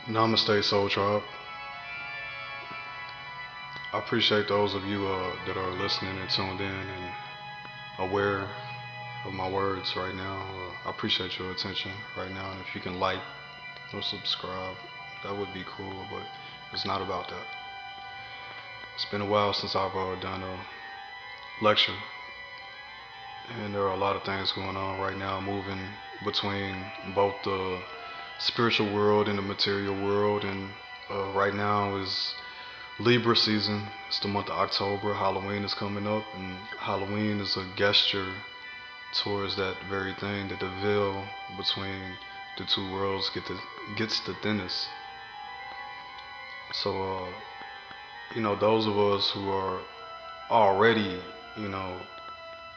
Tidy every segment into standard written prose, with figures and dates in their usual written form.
Namaste, Soul Tribe. I appreciate those of you that are listening and tuned in and aware of my words right now. I appreciate your attention right now, and if you can like or subscribe, that would be cool, but it's not about that. It's been a while since I've done a lecture, and there are a lot of things going on right now, moving between both the spiritual world and the material world, and right now is Libra season. It's the month of October. Halloween is coming up, and Halloween is a gesture towards that very thing, that the veil between the two worlds gets the thinnest. So, those of us who are already, you know,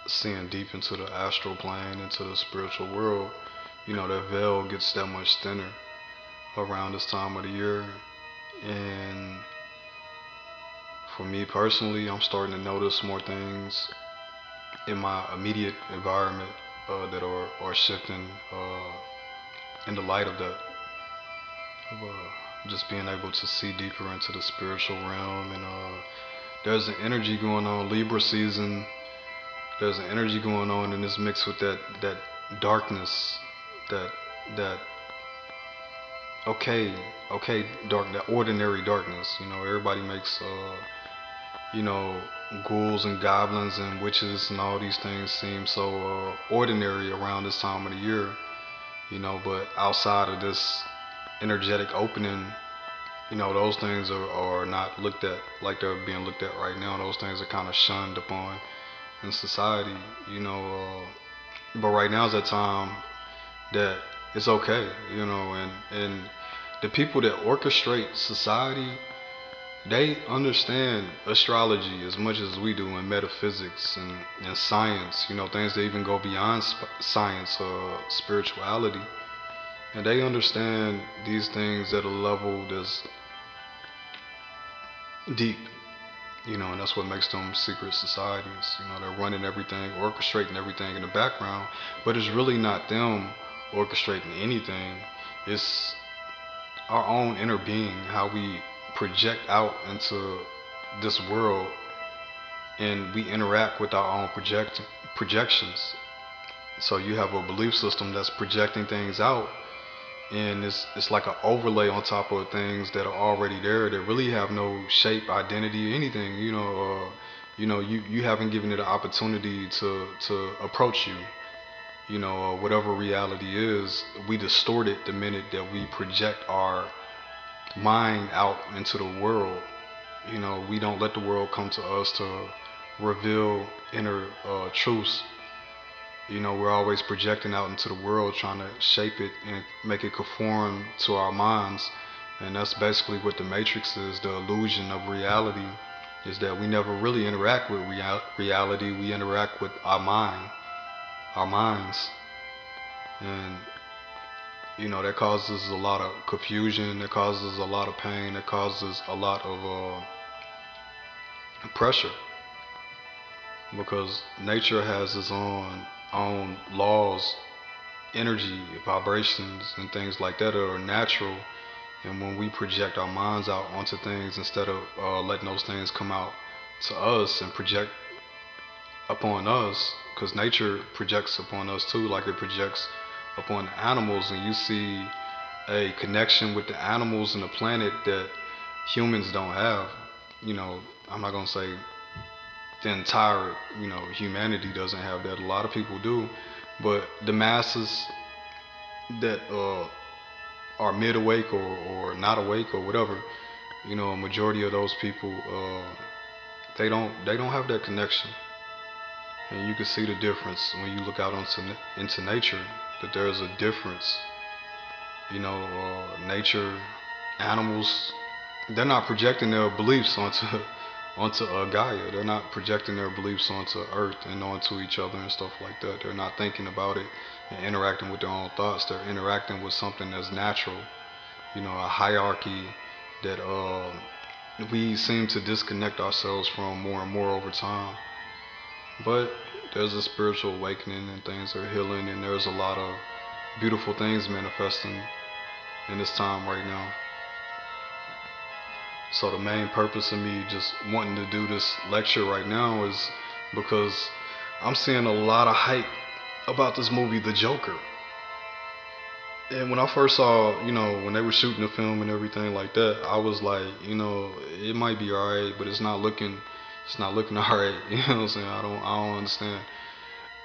seeing deep into the astral plane, into the spiritual world, that veil gets that much thinner around this time of the year. And for me personally, I'm starting to notice more things in my immediate environment that are shifting in the light of that. Of, just being able to see deeper into the spiritual realm, and there's an energy going on. Libra season. There's an energy going on, and it's mixed with that darkness, that that okay, dark, that ordinary darkness. Everybody makes you know, ghouls and goblins and witches and all these things seem so ordinary around this time of the year, but outside of this energetic opening, those things are not looked at like they're being looked at right now. Those things are kind of shunned upon in society, but right now is that time that it's okay, and the people that orchestrate society, they understand astrology as much as we do, and metaphysics and science, things that even go beyond science, spirituality. And they understand these things at a level that's deep, and that's what makes them secret societies. They're running everything, orchestrating everything in the background, but it's really not them orchestrating anything. It's our own inner being, how we project out into this world, and we interact with our own projections. So you have a belief system that's projecting things out, and it's like an overlay on top of things that are already there that really have no shape, identity, anything. You haven't given it an opportunity to approach you. Whatever reality is, we distort it the minute that we project our mind out into the world. We don't let the world come to us to reveal inner truths. We're always projecting out into the world, trying to shape it and make it conform to our minds. And that's basically what the matrix is, the illusion of reality, is that we never really interact with reality. We interact with our minds. And, that causes a lot of confusion, that causes a lot of pain, that causes a lot of pressure. Because nature has its own laws, energy, vibrations, and things like that are natural. And when we project our minds out onto things instead of letting those things come out to us and project upon us, because nature projects upon us too, like it projects upon the animals, and you see a connection with the animals and the planet that humans don't have. I'm not gonna say the entire, humanity doesn't have that. A lot of people do, but the masses that are mid awake or not awake or whatever, a majority of those people, they don't have that connection. And you can see the difference when you look out into nature, that there's a difference. Nature, animals, they're not projecting their beliefs onto Gaia. They're not projecting their beliefs onto Earth and onto each other and stuff like that. They're not thinking about it and interacting with their own thoughts. They're interacting with something that's natural. A hierarchy that we seem to disconnect ourselves from more and more over time. But there's a spiritual awakening, and things are healing, and there's a lot of beautiful things manifesting in this time right now. So the main purpose of me just wanting to do this lecture right now is because I'm seeing a lot of hype about this movie, The Joker. And when I first saw, when they were shooting the film and everything like that, I was like, it might be alright, but it's not looking alright. You know what I'm saying? I don't understand.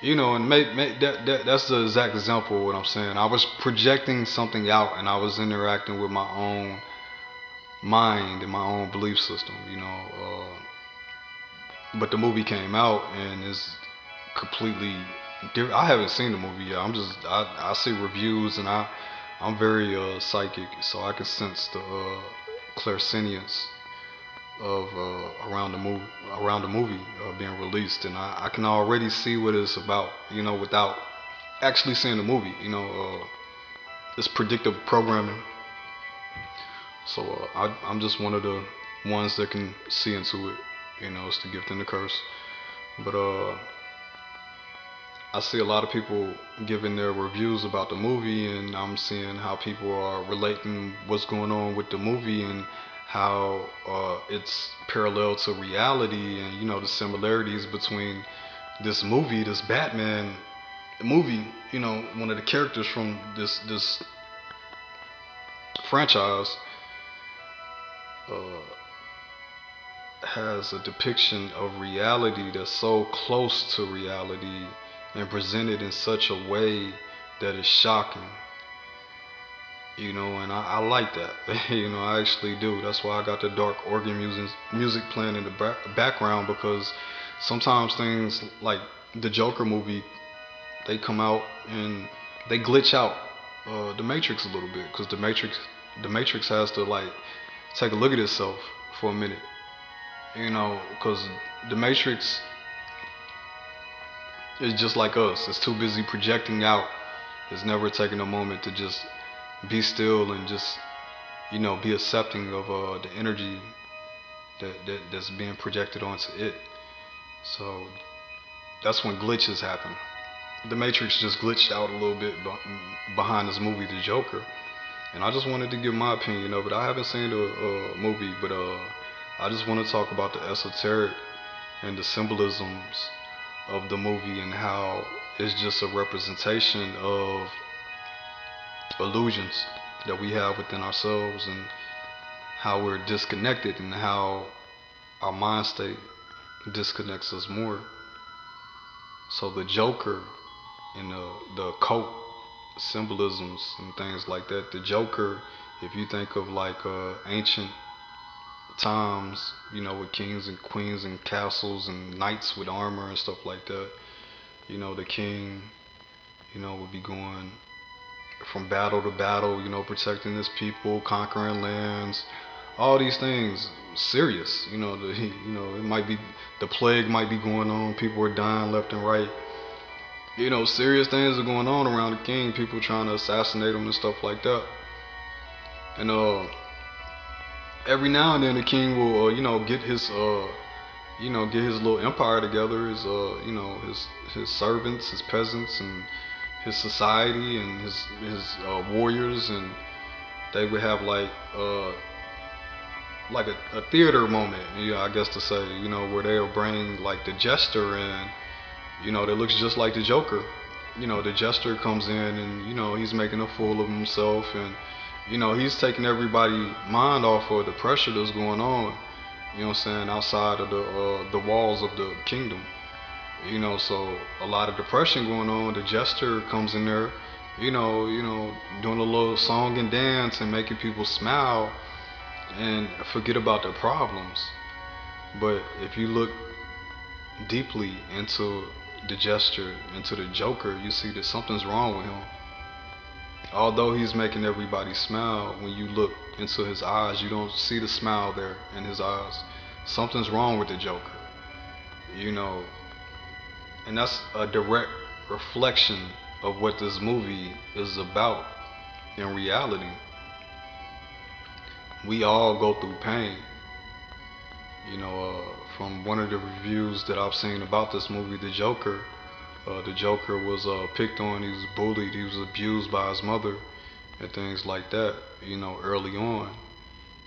And that's the exact example of what I'm saying. I was projecting something out, and I was interacting with my own mind and my own belief system. But the movie came out and it's completely different. I haven't seen the movie yet. I see reviews, and I'm very psychic, so I can sense the clairsentience of around the movie being released, and I can already see what it's about, without actually seeing the movie. It's predictive programming. So I'm just one of the ones that can see into it. It's the gift and the curse. But I see a lot of people giving their reviews about the movie, and I'm seeing how people are relating what's going on with the movie and how it's parallel to reality, and the similarities between this Batman movie. One of the characters from this franchise uh, has a depiction of reality that's so close to reality and presented in such a way that is shocking. And I like that. I actually do. That's why I got the dark organ music playing in the background, because sometimes things like the Joker movie, they come out and they glitch out the Matrix a little bit, because the Matrix has to like take a look at itself for a minute, because the Matrix is just like us. It's too busy projecting out. It's never taking a moment to just be still and just be accepting of the energy that's being projected onto it. So that's when glitches happen. The Matrix just glitched out a little bit behind this movie, The Joker, and I just wanted to give my opinion of it. I haven't seen the movie, but I just want to talk about the esoteric and the symbolisms of the movie, and how it's just a representation of illusions that we have within ourselves, and how we're disconnected, and how our mind state disconnects us more. So the Joker and the occult symbolisms and things like that. The Joker, if you think of like ancient times, with kings and queens and castles and knights with armor and stuff like that, the king, would be going from battle to battle, protecting his people, conquering lands, all these things. Serious, it might be the plague might be going on. People are dying left and right. Serious things are going on around the king. People trying to assassinate him and stuff like that. And every now and then the king will, get his little empire together. His servants, his peasants, and his society, and his warriors, and they would have like a theater moment, I guess to say, where they'll bring like the jester in, that looks just like the Joker. The jester comes in, and he's making a fool of himself, and he's taking everybody's mind off of the pressure that's going on. Outside of the walls of the kingdom. So a lot of depression going on. The jester comes in there, doing a little song and dance and making people smile and forget about their problems. But if you look deeply into the jester, into the Joker, you see that something's wrong with him. Although he's making everybody smile, when you look into his eyes, you don't see the smile there in his eyes. Something's wrong with the Joker, you know, and that's a direct reflection of what this movie is about in reality. We all go through pain. From one of the reviews that I've seen about this movie, the Joker was picked on, he was bullied, he was abused by his mother and things like that, early on.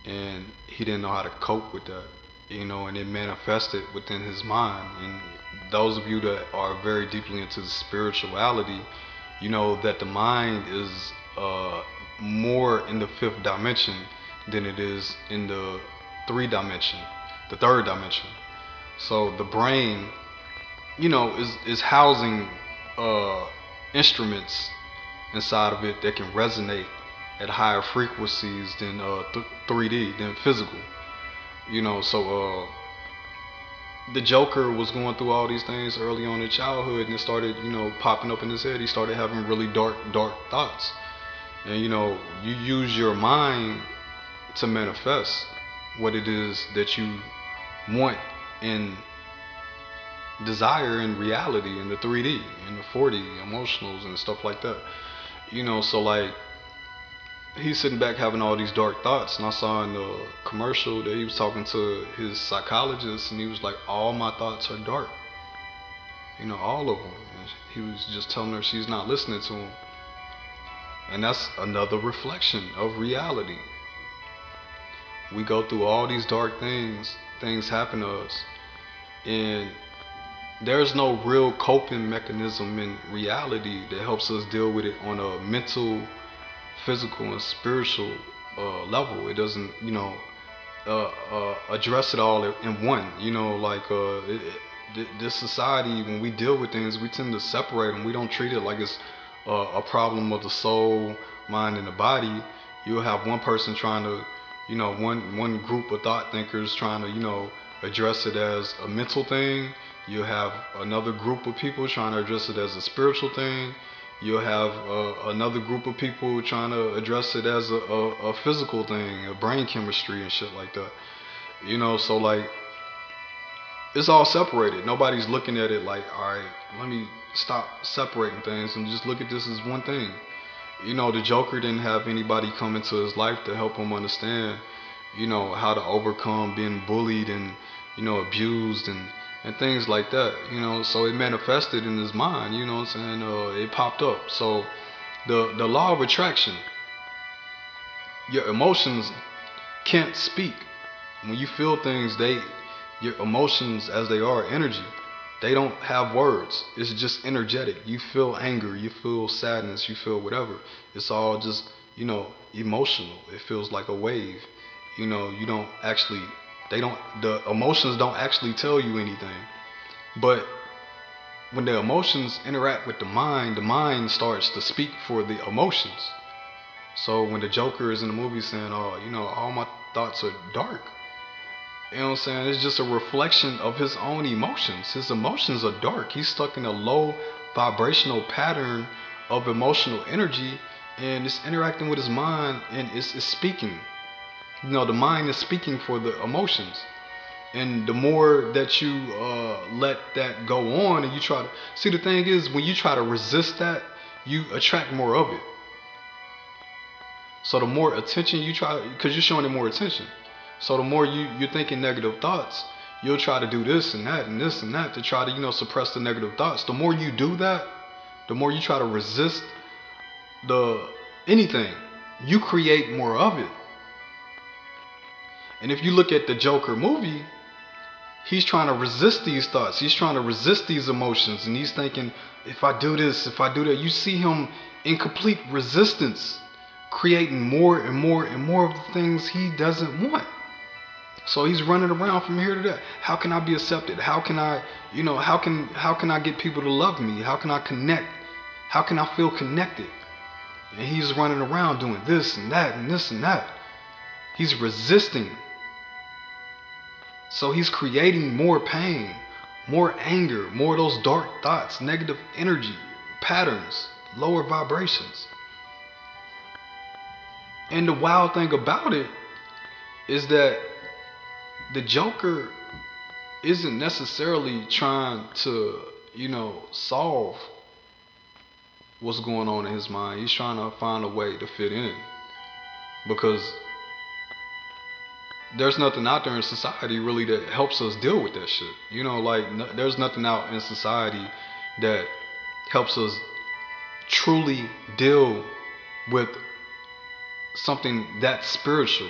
and he didn't know how to cope with that, and it manifested within his mind. And those of you that are very deeply into spirituality, you know that the mind is more in the fifth dimension than it is in the the third dimension. So the brain, is housing instruments inside of it that can resonate at higher frequencies than 3D, than physical. So the Joker was going through all these things early on in childhood, and it started, popping up in his head. He started having really dark thoughts, and you use your mind to manifest what it is that you want and desire in reality, in the 3D, in the 4D, emotionals and stuff like that. So like he's sitting back having all these dark thoughts, and I saw in the commercial that he was talking to his psychologist, and he was like, all my thoughts are dark, all of them. And he was just telling her she's not listening to him, and that's another reflection of reality. We go through all these dark things happen to us, and there's no real coping mechanism in reality that helps us deal with it on a mental, physical, and spiritual level. It doesn't, address it all in one. This society, when we deal with things, we tend to separate them. We don't treat it like it's a problem of the soul, mind, and the body. You'll have one person trying to, one group of thought thinkers trying to, address it as a mental thing. You'll have another group of people trying to address it as a spiritual thing. You'll have another group of people trying to address it as a physical thing, a brain chemistry and shit like that. So like, it's all separated. Nobody's looking at it like, all right, let me stop separating things and just look at this as one thing. The Joker didn't have anybody come into his life to help him understand, how to overcome being bullied and, abused and things like that, so it manifested in his mind, what I'm saying, it popped up. So the law of attraction, your emotions can't speak. When you feel things, your emotions, as they are energy, they don't have words. It's just energetic. You feel anger, you feel sadness, you feel whatever. It's all just, emotional. It feels like a wave. You don't actually, the emotions don't actually tell you anything. But when the emotions interact with the mind starts to speak for the emotions. So when the Joker is in the movie saying, oh, all my thoughts are dark, you know what I'm saying? It's just a reflection of his own emotions. His emotions are dark. He's stuck in a low vibrational pattern of emotional energy, and it's interacting with his mind, and it's speaking. The mind is speaking for the emotions. And the more that you let that go on, and you try to see, the thing is, when you try to resist that, you attract more of it. So the more attention you try, because you're showing it more attention. So the more you're thinking negative thoughts, you'll try to do this and that and this and that to try to, suppress the negative thoughts. The more you do that, the more you try to resist anything, you create more of it. And if you look at the Joker movie, he's trying to resist these thoughts. He's trying to resist these emotions. And he's thinking, if I do this, if I do that, you see him in complete resistance, creating more and more and more of the things he doesn't want. So he's running around from here to there. How can I be accepted? How can I, how can I get people to love me? How can I connect? How can I feel connected? And he's running around doing this and that and this and that. He's resisting. So he's creating more pain, more anger, more of those dark thoughts, negative energy, patterns, lower vibrations. And the wild thing about it is that the Joker isn't necessarily trying to, solve what's going on in his mind. He's trying to find a way to fit in, because there's nothing out there in society really that helps us deal with that shit. There's nothing out in society that helps us truly deal with something that spiritual.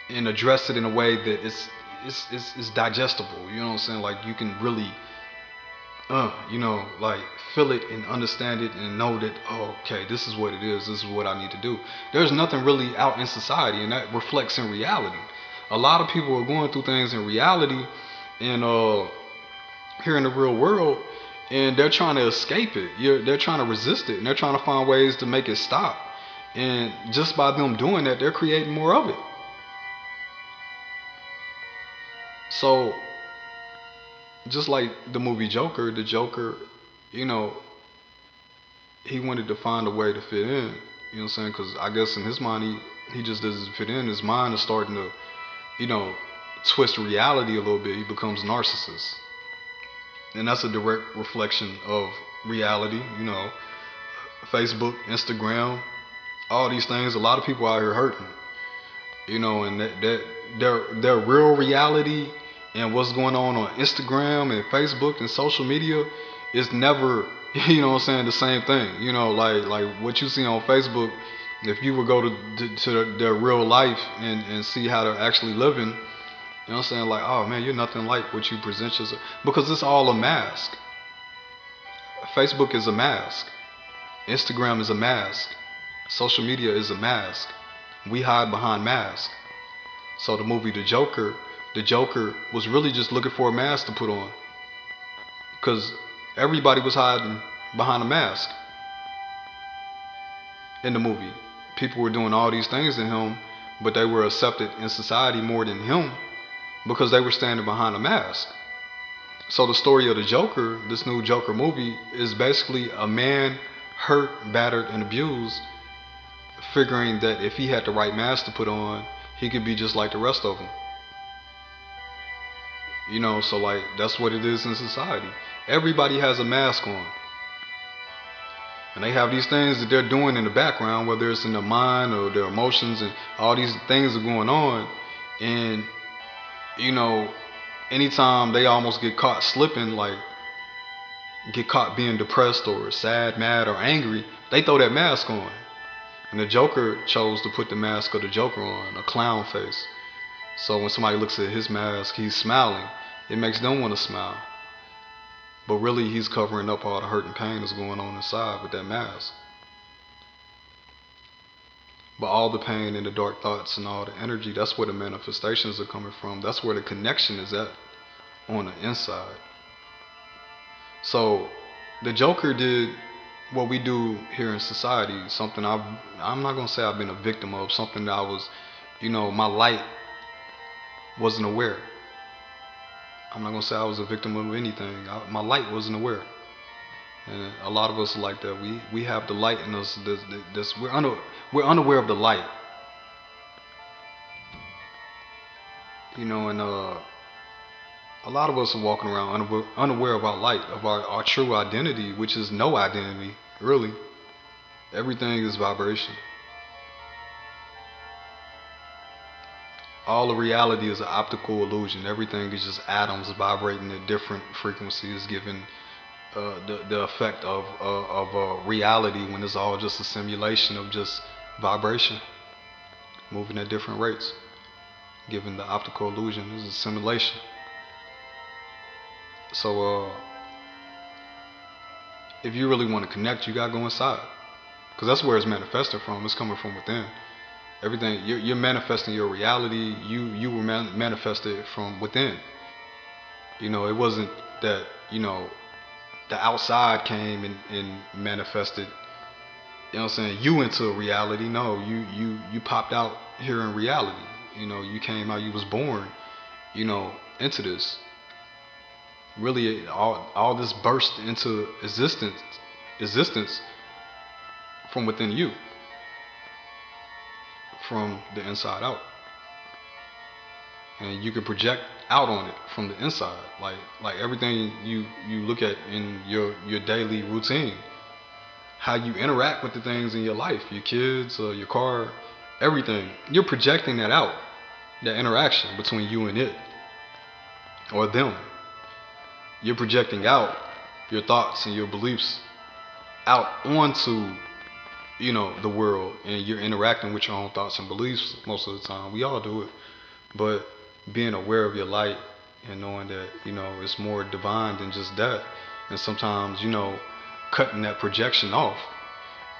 and address it in a way that it's digestible. You know what I'm saying? Like you can really like feel it and understand it and know that, oh, okay, this is what it is. This is what I need to do. There's nothing really out in society, and that reflects in reality. A lot of people are going through things in reality and here in the real world, and they're trying to escape it. They're trying to resist it, and they're trying to find ways to make it stop. And just by them doing that, they're creating more of it. So just like the movie Joker, the Joker, you know, he wanted to find a way to fit in. You know what I'm saying? Because I guess in his mind, he just doesn't fit in. His mind is starting to, you know, twist reality a little bit. He becomes narcissist. And that's a direct reflection of reality. You know, Facebook, Instagram, all these things. A lot of people out here hurting. You know, and their real reality and what's going on Instagram and Facebook and social media is never, you know what I'm saying, the same thing. You know, like what you see on Facebook, if you would go to their real life and see how they're actually living, you know what I'm saying, like, oh man, you're nothing like what you present yourself, because it's all a mask. Facebook is a mask. Instagram is a mask. Social media is a mask. We hide behind masks. So the movie The Joker was really just looking for a mask to put on, because everybody was hiding behind a mask in the movie. People were doing all these things to him, but they were accepted in society more than him because they were standing behind a mask. So the story of the Joker, this new Joker movie, is basically a man hurt, battered, and abused, figuring that if he had the right mask to put on, he could be just like the rest of them. You know, so like that's what it is in society. Everybody has a mask on. And they have these things that they're doing in the background, whether it's in their mind or their emotions, and all these things are going on. And, you know, anytime they almost get caught slipping, like get caught being depressed or sad, mad, or angry, they throw that mask on. And the Joker chose to put the mask of the Joker on, a clown face. So when somebody looks at his mask, he's smiling. It makes them want to smile. But really, he's covering up all the hurt and pain that's going on inside with that mask. But all the pain and the dark thoughts and all the energy, that's where the manifestations are coming from. That's where the connection is at on the inside. So the Joker did what we do here in society, something I'm not going to say I've been a victim of, something that I was, you know, my light wasn't aware. I'm not going to say I was a victim of anything. My light wasn't aware. And a lot of us are like that. We have the light in us. We're unaware of the light. You know, and a lot of us are walking around unaware of our light, of our true identity, which is no identity, really. Everything is vibration. All of reality is an optical illusion. Everything is just atoms vibrating at different frequencies, giving the effect of reality, when it's all just a simulation of just vibration, moving at different rates, giving the optical illusion. This is a simulation. So if you really want to connect, you gotta go inside, because that's where it's manifesting from. It's coming from within. Everything you're manifesting your reality. You were manifested from within. You know, it wasn't that, you know, the outside came and manifested, you know what I'm saying, you into reality. No, you popped out here in reality. You know, you came out, you was born, you know, into this. Really, all this burst into existence from within you, from the inside out. And you can project out on it from the inside, like everything you look at in your daily routine, how you interact with the things in your life, your kids, your car, everything. You're projecting that out, that interaction between you and it, or them. You're projecting out your thoughts and your beliefs out onto, you know, the world, and you're interacting with your own thoughts and beliefs most of the time. We all do it. But being aware of your light and knowing that, it's more divine than just that. And sometimes, cutting that projection off.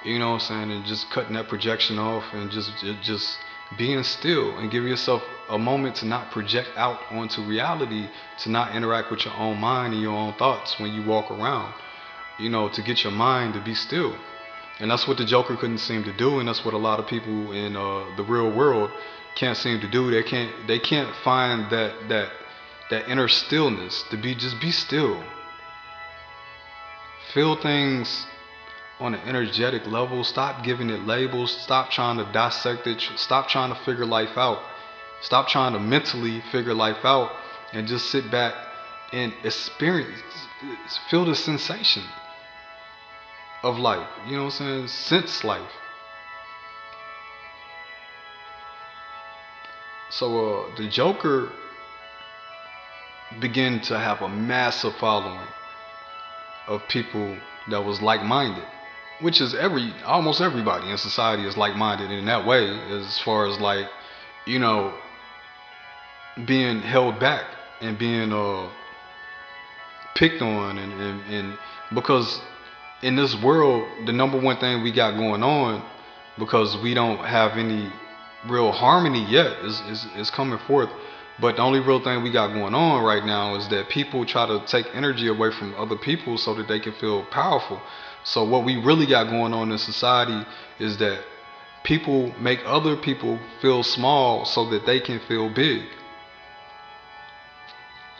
You know what I'm saying? And just cutting that projection off and just being still and giving yourself a moment to not project out onto reality, to not interact with your own mind and your own thoughts when you walk around. To get your mind to be still. And that's what the Joker couldn't seem to do, and that's what a lot of people in the real world can't seem to do. They can't find that inner stillness to just be still. Feel things on an energetic level. Stop giving it labels. Stop trying to dissect it. Stop trying to figure life out. Stop trying to mentally figure life out and just sit back and experience, feel the sensation of life. You know what I'm saying? Sense life. So the Joker began to have a massive following of people that was like-minded, which is almost everybody in society is like-minded in that way, as far as like, being held back and being picked on and because in this world, the number one thing we got going on, because we don't have any real harmony yet, is coming forth. But the only real thing we got going on right now is that people try to take energy away from other people so that they can feel powerful. So what we really got going on in society is that people make other people feel small so that they can feel big.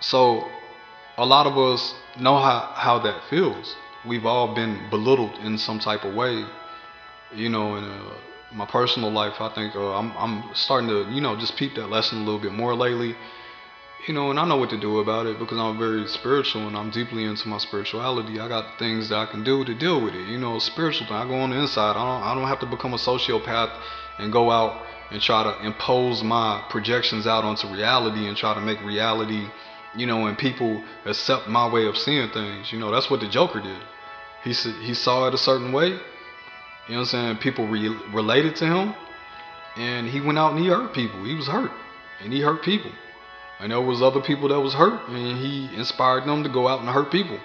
So a lot of us know how that feels. We've all been belittled in some type of way. In my personal life, I think I'm starting to, just peep that lesson a little bit more lately. And I know what to do about it because I'm very spiritual and I'm deeply into my spirituality. I got things that I can do to deal with it. Spiritual thing. I go on the inside. I don't have to become a sociopath and go out and try to impose my projections out onto reality and try to make reality, and people accept my way of seeing things. That's what the Joker did. He saw it a certain way. You know what I'm saying? People related to him, and he went out and he hurt people. He was hurt, and he hurt people. And there was other people that was hurt, and he inspired them to go out and hurt people.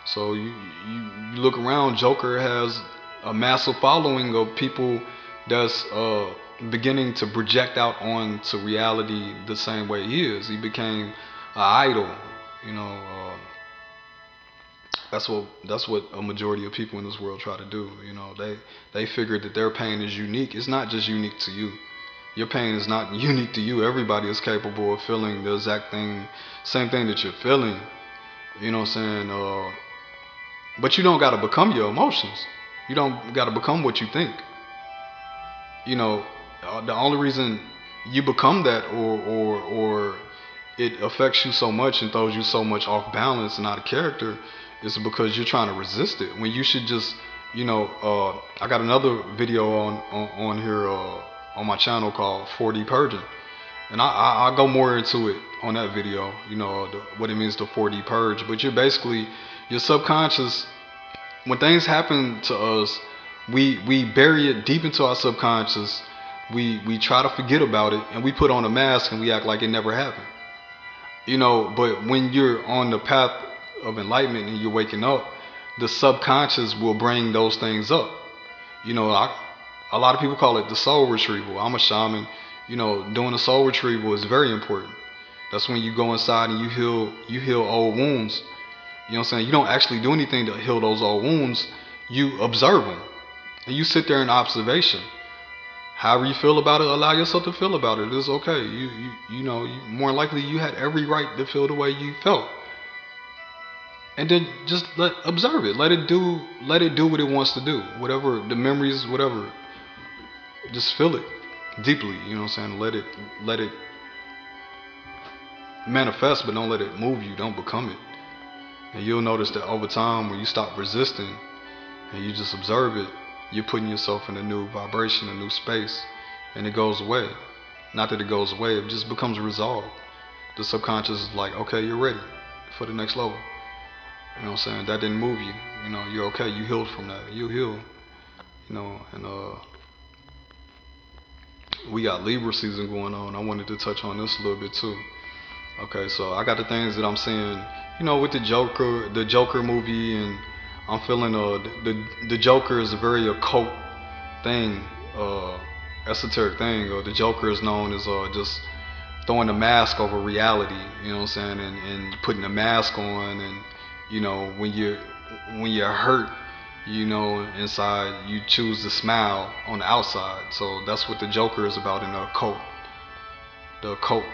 So you look around, Joker has a massive following of people that's beginning to project out onto reality the same way he is. He became an idol, That's what a majority of people in this world try to do. They figure that their pain is unique. It's not just unique to you. Your pain is not unique to you. Everybody is capable of feeling the exact same thing that you're feeling. You know what I'm saying? But you don't got to become your emotions. You don't got to become what you think. The only reason you become that or it affects you so much and throws you so much off balance and out of character is because you're trying to resist it. When you should just, I got another video on here on my channel called 4D Purging. And I go more into it on that video, what it means to 4D purge. But you're basically, your subconscious, when things happen to us, we bury it deep into our subconscious. We try to forget about it, and we put on a mask and we act like it never happened. But when you're on the path of enlightenment and you're waking up, the subconscious will bring those things up. A lot of people call it the soul retrieval. I'm a shaman. Doing a soul retrieval is very important. That's when you go inside and you heal old wounds. You know what I'm saying? You don't actually do anything to heal those old wounds. You observe them. And you sit there in observation. However you feel about it, allow yourself to feel about it. It's okay. More likely you had every right to feel the way you felt. And then just observe it. Let it do what it wants to do. Whatever the memories, whatever. Just feel it deeply. You know what I'm saying? Let it manifest, but don't let it move you. Don't become it. And you'll notice that over time, when you stop resisting and you just observe it, you're putting yourself in a new vibration, a new space, and it goes away. Not that it goes away, it just becomes resolved. The subconscious is like, okay, you're ready for the next level. You know what I'm saying? That didn't move you. You're okay. You healed from that. You heal. And we got Libra season going on. I wanted to touch on this a little bit too. Okay, so I got the things that I'm seeing, with the Joker movie, and I'm feeling the Joker is a very occult thing, esoteric thing. The Joker is known as just throwing a mask over reality. You know what I'm saying, and putting a mask on, and when you're hurt, inside you choose to smile on the outside. So that's what the Joker is about in the occult. The occult.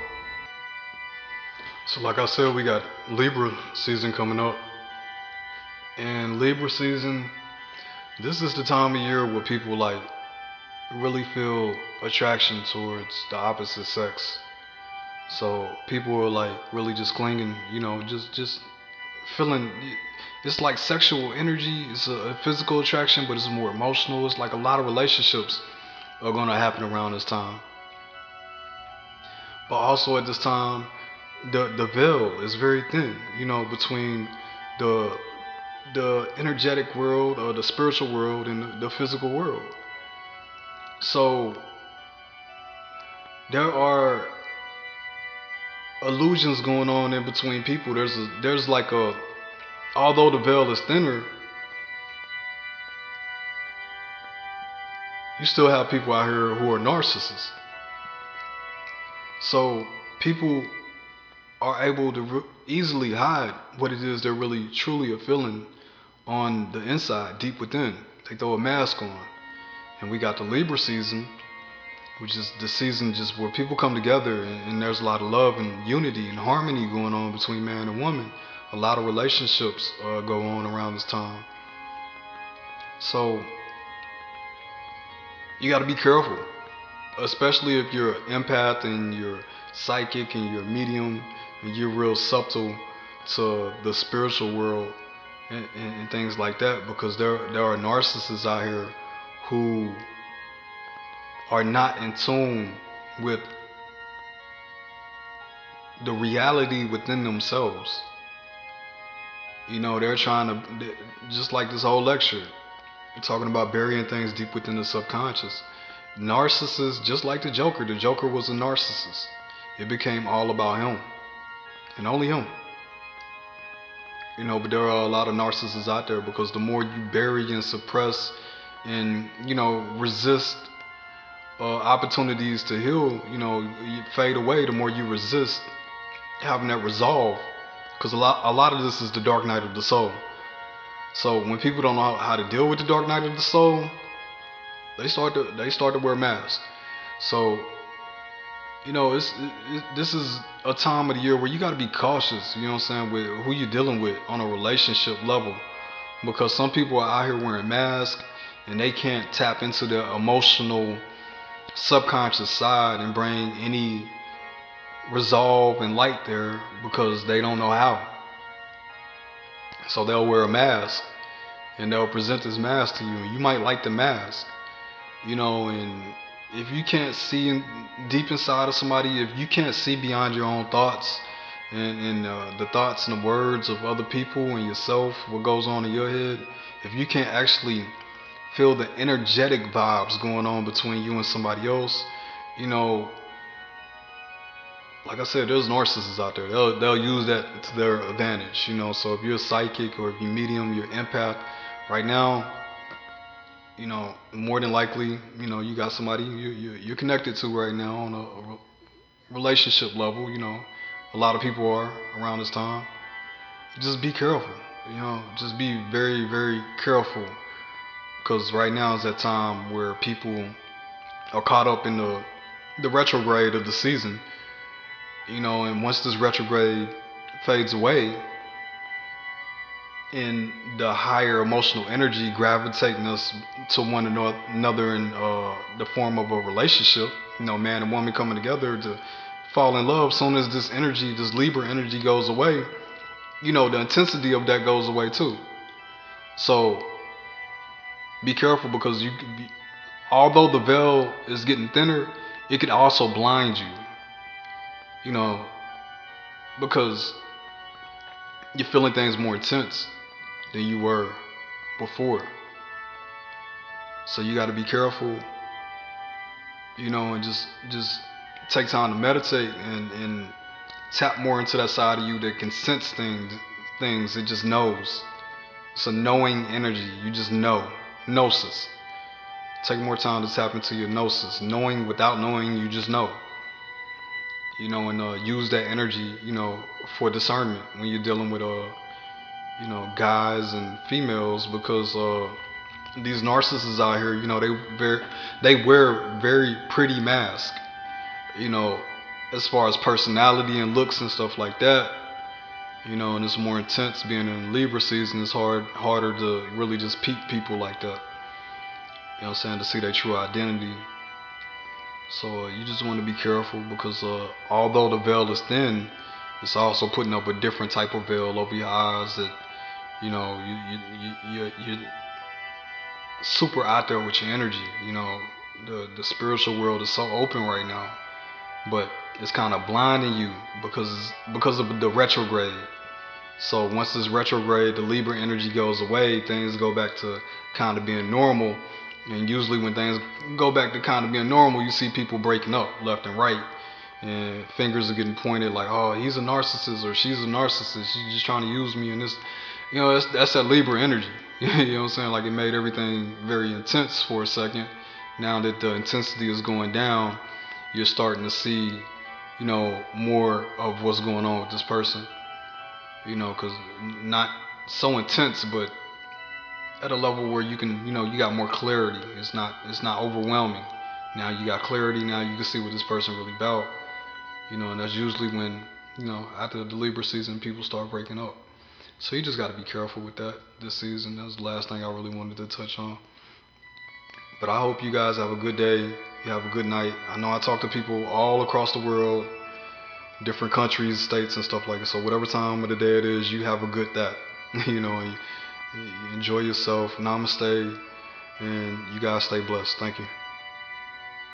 So like I said, we got Libra season coming up. And Libra season, this is the time of year where people like really feel attraction towards the opposite sex. So people are like really just clinging, just feeling. It's like sexual energy. It's a physical attraction, but it's more emotional. It's like a lot of relationships are gonna happen around this time. But also at this time, the veil is very thin, between the energetic world or the spiritual world and the physical world. So there are illusions going on in between people. There's like although the veil is thinner, you still have people out here who are narcissists. So people are able to easily hide what it is they're really truly are feeling on the inside, deep within. They throw a mask on. And we got the Libra season, which is the season just where people come together, and there's a lot of love and unity and harmony going on between man and woman. A lot of relationships go on around this time. So you got to be careful, especially if you're an empath and you're psychic and you're medium and you're real subtle to the spiritual world and things like that, because there are narcissists out here who are not in tune with the reality within themselves. They're trying to, just like this whole lecture, talking about burying things deep within the subconscious. Narcissists, just like the Joker was a narcissist. It became all about him and only him. But there are a lot of narcissists out there, because the more you bury and suppress and resist opportunities to heal, you fade away. The more you resist having that resolve, because a lot of this is the dark night of the soul. So when people don't know how to deal with the dark night of the soul, they start to wear masks. So this is a time of the year where you got to be cautious, with who you're dealing with on a relationship level, because some people are out here wearing masks and they can't tap into their emotional subconscious side and bring any resolve and light there, because they don't know how. So they'll wear a mask and they'll present this mask to you, and you might like the mask, and if you can't see deep inside of somebody, if you can't see beyond your own thoughts and the thoughts and the words of other people and yourself, what goes on in your head, if you can't actually feel the energetic vibes going on between you and somebody else, like I said, there's narcissists out there. They'll use that to their advantage, So if you're a psychic or if you're medium, you're empath, right now, more than likely, you got somebody you're connected to right now on a relationship level. A lot of people are around this time. Just be careful. Just be very, very careful, because right now is that time where people are caught up in the retrograde of the season. And once this retrograde fades away, and the higher emotional energy gravitating us to one another in the form of a relationship, man and woman coming together to fall in love, soon as this Libra energy goes away, the intensity of that goes away too. So be careful, because although the veil is getting thinner, it could also blind you. Because you're feeling things more intense than you were before. So you got to be careful and just take time to meditate and tap more into that side of you that can sense things. It just knows. It's a knowing energy. You just know. Gnosis. Take more time to tap into your gnosis. Knowing without knowing, you just know. And use that energy, for discernment when you're dealing with guys and females, because these narcissists out here, they wear very pretty masks, you know, as far as personality and looks and stuff like that. And it's more intense being in Libra season. It's harder to really just peep people like that. What I'm saying, to see their true identity. So you just want to be careful, because although the veil is thin, it's also putting up a different type of veil over your eyes that you're super out there with your energy. The spiritual world is so open right now, but it's kind of blinding you because of the retrograde. So once this retrograde, the Libra energy goes away, things go back to kind of being normal. And usually when things go back to kind of being normal, you see people breaking up left and right. And fingers are getting pointed like, oh, he's a narcissist or she's a narcissist. She's just trying to use me. And this, that's that Libra energy. You know what I'm saying? Like, it made everything very intense for a second. Now that the intensity is going down, you're starting to see, more of what's going on with this person. Because not so intense, but at a level where you can, you got more clarity. It's not overwhelming. Now you got clarity. Now you can see what this person really about. And that's usually when, after the Libra season, people start breaking up. So you just got to be careful with that this season. That's the last thing I really wanted to touch on. But I hope you guys have a good day. You have a good night. I know I talk to people all across the world, different countries, states, and stuff like that. So whatever time of the day it is, you have a good that. And you enjoy yourself. Namaste. And you guys stay blessed. Thank you.